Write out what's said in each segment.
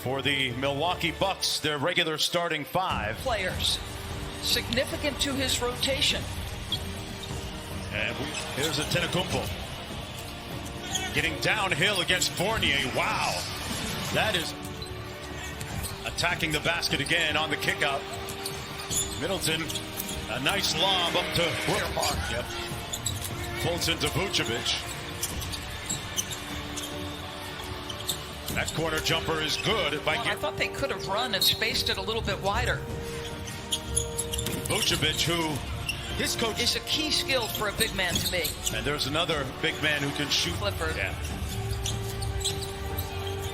for the Milwaukee Bucks, their regular starting five. Players significant to his rotation. And here's a Antetokounmpo getting downhill against Fournier. Wow, that is attacking the basket again on the kickout. Middleton, a nice lob up to Brook. Yep. Folds into Vucevic. That corner jumper is good. I thought they could have run and spaced it a little bit wider. Vucevic, who his coach is a key skill for a big man to me. And there's another big man who can shoot. Clifford. Yeah.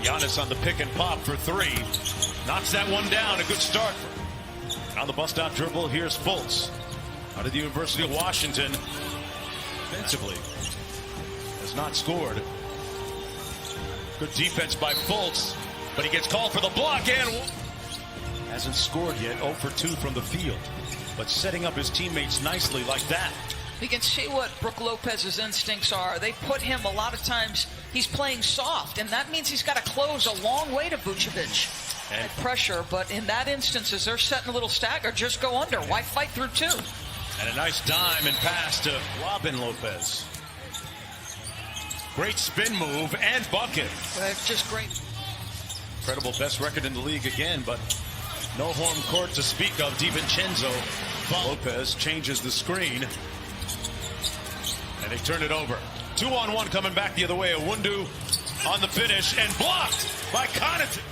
Giannis on the pick and pop for three. Knocks that one down. A good start. On the bust out dribble, here's Fultz. Out of the University of Washington. Offensively. Has not scored. Good defense by Fultz. But he gets called for the block and hasn't scored yet. 0 for 2 from the field. But setting up his teammates nicely like that. You can see what Brook Lopez's instincts are. They put him a lot of times, he's playing soft, and that means he's got to close a long way to Vucevic. And pressure, but in that instance, as they're setting a little stagger, just go under. Why fight through two? And a nice dime and pass to Robin Lopez. Great spin move and bucket. Just great. Incredible best record in the league again, but no home court to speak of. DiVincenzo. Lopez changes the screen. And they turn it over. 2-on-1 coming back the other way. Awundu on the finish and blocked by Connaughton.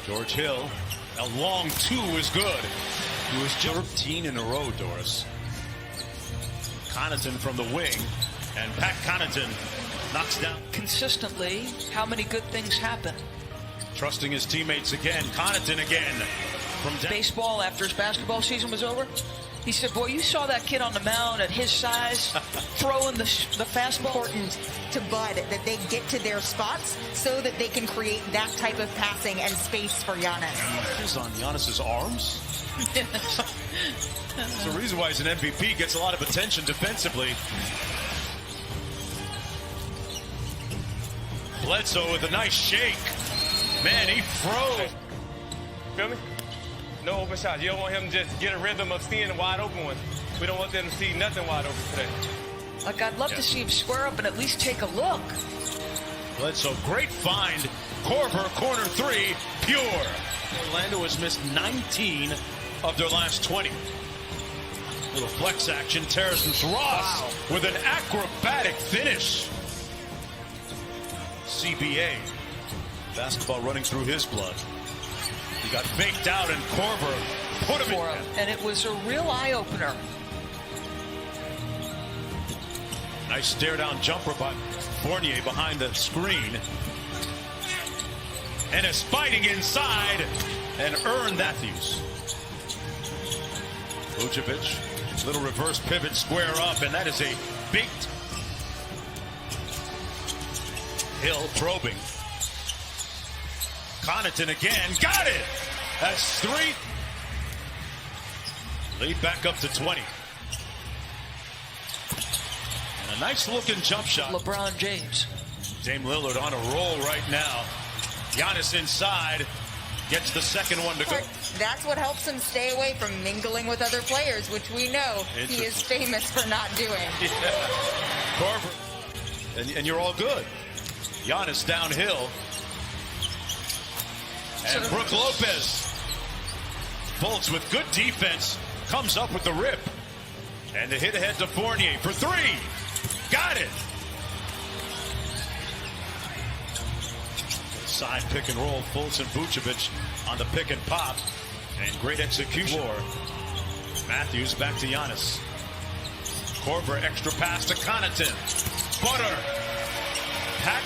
George Hill. A long two is good. He was 13 in a row, Doris. Connaughton from the wing. And Pat Connaughton knocks down. Consistently, how many good things happen? Trusting his teammates again. Connaughton again. From baseball after his basketball season was over. He said, boy, you saw that kid on the mound at his size throwing the fastball. Important to Bud that they get to their spots so that they can create that type of passing and space for Giannis. Is on Giannis's arms. There's a reason why he's an MVP. Gets a lot of attention defensively. Bledsoe with a nice shake. Man, he froze. Feel me? No open shots. You don't want him to just get a rhythm of seeing a wide open one. We don't want them to see nothing wide open today. Like, I'd love to see him square up and at least take a look. Bledsoe, great find. Korver, corner three, pure. Orlando has missed 19 of their last 20. Little flex action. Terrence Ross with an acrobatic finish. CBA. Basketball running through his blood. He got faked out and Korver put him in. And it was a real eye-opener. Nice stare-down jumper by Fournier behind the screen. And is fighting inside and earned Matthews. Vucevic, little reverse pivot, square up, and that is a big Hill probing. Connaughton again, got it! That's three. Lead back up to 20. And a nice looking jump shot. LeBron James. Dame Lillard on a roll right now. Giannis inside. Gets the second one to go. That's what helps him stay away from mingling with other players, which we know he is famous for not doing. Yeah. Korver. And you're all good. Giannis downhill. And Brook Lopez. Fultz with good defense. Comes up with the rip. And the hit ahead to Fournier for three. Got it. Side pick and roll. Fultz and Vucevic on the pick and pop. And great execution. Matthews back to Giannis. Korver extra pass to Connaughton. Butter. Pack.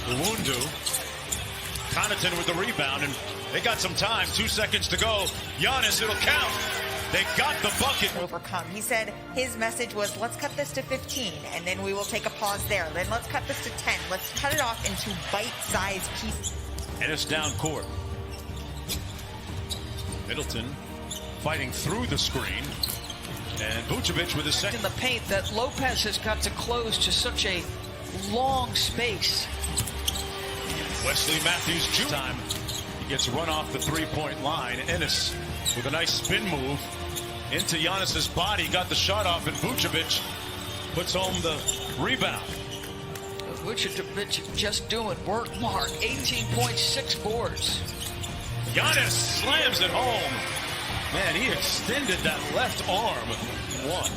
Awundu. Connaughton with the rebound, and they got some time. 2 seconds to go. Giannis, it'll count. They got the bucket. Overcome. He said his message was, let's cut this to 15, and then we will take a pause there. Then let's cut this to 10. Let's cut it off into bite-sized pieces. And it's down court. Middleton fighting through the screen. And Vucevic with his second. In the paint that Lopez has got to close to such a long space. Wesley Matthews Jr. time. He gets run off the three-point line. Ennis with a nice spin move into Giannis's body. Got the shot off, and Vucevic puts home the rebound. Vucevic just doing work, Mark. 18.6 boards. Giannis slams it home. Man, he extended that left arm. One.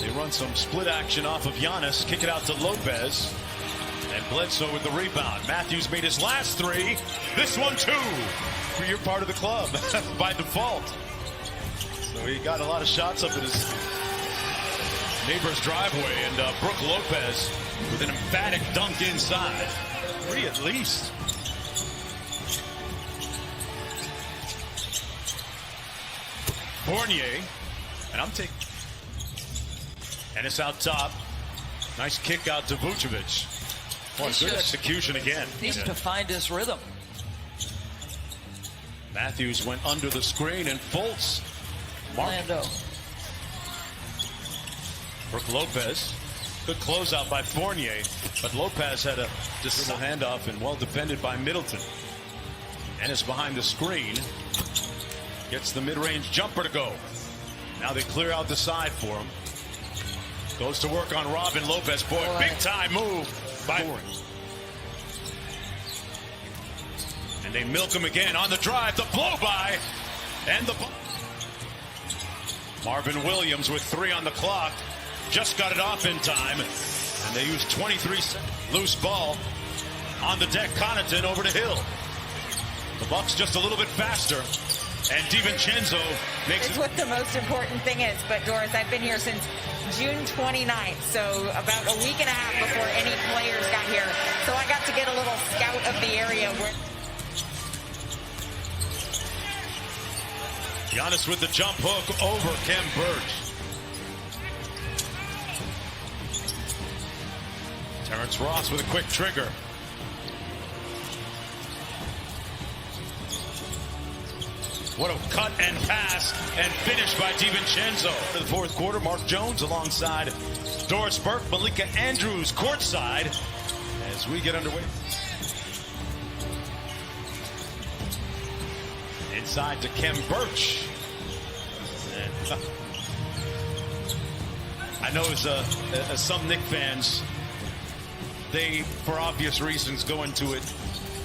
They run some split action off of Giannis. Kick it out to Lopez. And Bledsoe with the rebound. Matthews made his last three. This one, too. You're part of the club by default. So he got a lot of shots up in his neighbor's driveway. And Brook Lopez with an emphatic dunk inside. Three at least. Fournier. And I'm taking. Ennis out top. Nice kick out to Vucevic. Boy, good execution again. Needs to find his rhythm. Matthews went under the screen, and Fultz. Orlando. Brook Lopez. Good closeout by Fournier, but Lopez had a dribble handoff and well defended by Middleton. Ennis behind the screen. Gets the mid-range jumper to go. Now they clear out the side for him. Goes to work on Robin Lopez. Boy, big time move by Boring. And they milk him again on the drive. The blow by. And the Marvin Williams with 3 on the clock. Just got it off in time. And they use 23 seconds. Loose ball on the deck. Connaughton over to Hill. The Bucks just a little bit faster. And DiVincenzo makes it's it. What the most important thing is. But Doris, I've been here since June 29th, so about a week and a half before any players got here. So I got to get a little scout of the area. Giannis with the jump hook over Khem Birch. Terrence Ross with a quick trigger. What a cut and pass and finish by DiVincenzo. For the fourth quarter, Mark Jones alongside Doris Burke, Malika Andrews courtside as we get underway. Inside to Khem Birch. And, I know as some Knicks fans, they, for obvious reasons, go into it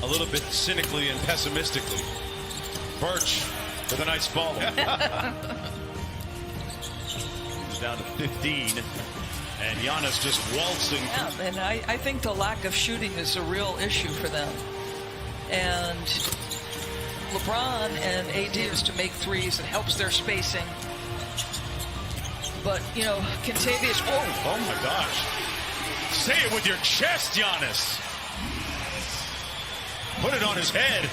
a little bit cynically and pessimistically. Birch with a nice follow. He's down to 15. And Giannis just waltzing. Yeah, and I think the lack of shooting is a real issue for them. And LeBron and AD is to make threes. It helps their spacing. But, you know, Kentavious. Oh my gosh. Say it with your chest, Giannis. Put it on his head.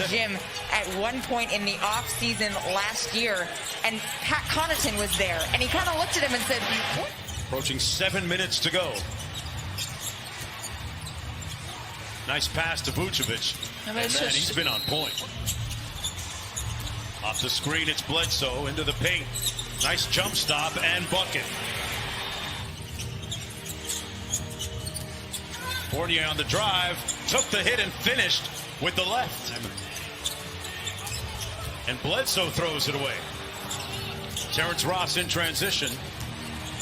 Jim, at one point in the offseason last year, and Pat Connaughton was there, and he kind of looked at him and said, what? Approaching 7 minutes to go. Nice pass to Vucevic. And man, he's been on point. Off the screen, it's Bledsoe into the paint. Nice jump stop and bucket. Fournier on the drive, took the hit and finished with the left. And Bledsoe throws it away. Terrence Ross in transition.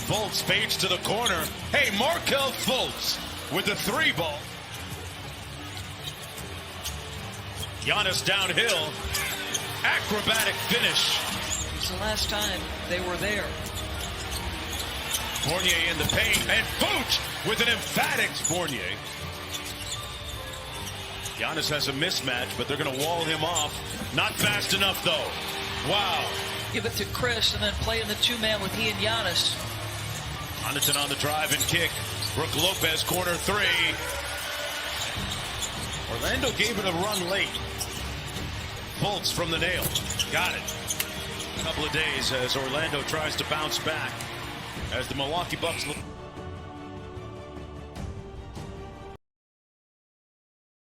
Fultz fades to the corner. Hey, Markelle Fultz with the 3 ball. Giannis downhill. Acrobatic finish. It's the last time they were there. Fournier in the paint, and Vooch with an emphatic Fournier. Giannis has a mismatch, but they're going to wall him off. Not fast enough, though. Wow. Give it to Chris and then play in the 2-man with he and Giannis. Connaughton on the drive and kick. Brook Lopez, corner 3. Orlando gave it a run late. Fultz from the nail. Got it. A couple of days as Orlando tries to bounce back. As the Milwaukee Bucks look.